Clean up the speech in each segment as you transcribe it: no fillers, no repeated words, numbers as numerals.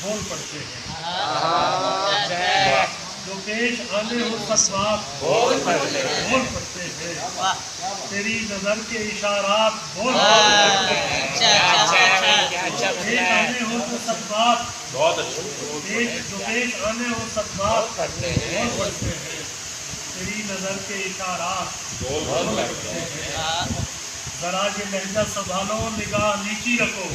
बोल पड़ते हैं। जो पेश आने हो ससबात बोल पड़ते हैं। तेरी नजर के इशारात बोल पड़ते हैं। पेश आने हो तो ससबात बहुत अच्छे। जो पेश आने हो ससबात बोल पड़ते हैं। तेरी नजर के इशारात बोल पड़ते हैं। जरा ये लहजा संभालो, निगाह नीची रखो।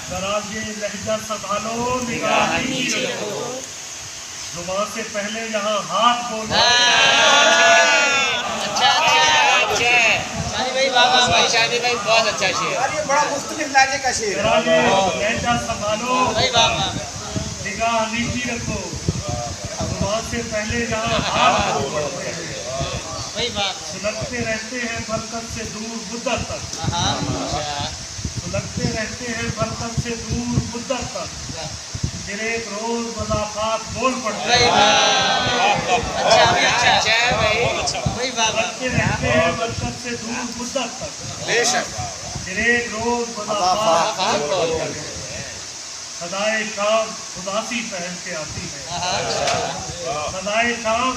जरा ये लहजा संभालो, निगाह नीची रखो। जुबान से पहले यहाँ हाथ बोलो। शादी भाई बहुत अच्छा शेर। ये बड़ा मुख्तलिफ लहजे का शेर। जरा ये लहजा संभालो, निगाह नीची रखो। जुबान से पहले यहाँ हाथ बोलो। सुलगते रहते हैं बरकत से दूर मुद्दत तक। सुलगते रहते हैं बरकत से दूर मुद्दत तक। फिर एक रोज मज़ाफ़ात बोल पड़ते हैं। सुलगते रहते हैं बरकत से दूर मुद्दत तक। फिर एक रोज मज़ाफ़ात बोल पड़ते हैं। सदाए शाम उदासी पहन के आती है। सदाए शाम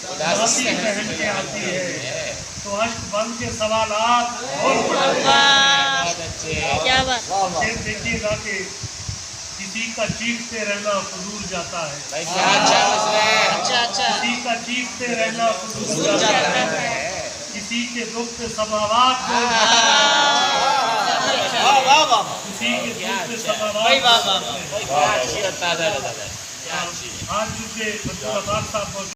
उदासी पहन के आती है। तो अश्क बन के सवालात बोल पड़ते हैं। क्या बात। फिर देखिएगा कि किसी का चीखते रहना फजूल जाता है। किसी का चीखते रहना फजूल जाता है। किसी के दुख पे समावात बोल पड़ते हैं। किसी के दुख पे समावात बोल पड़ते हैं। आज चूंकि अब्दुल रज़ाक साहब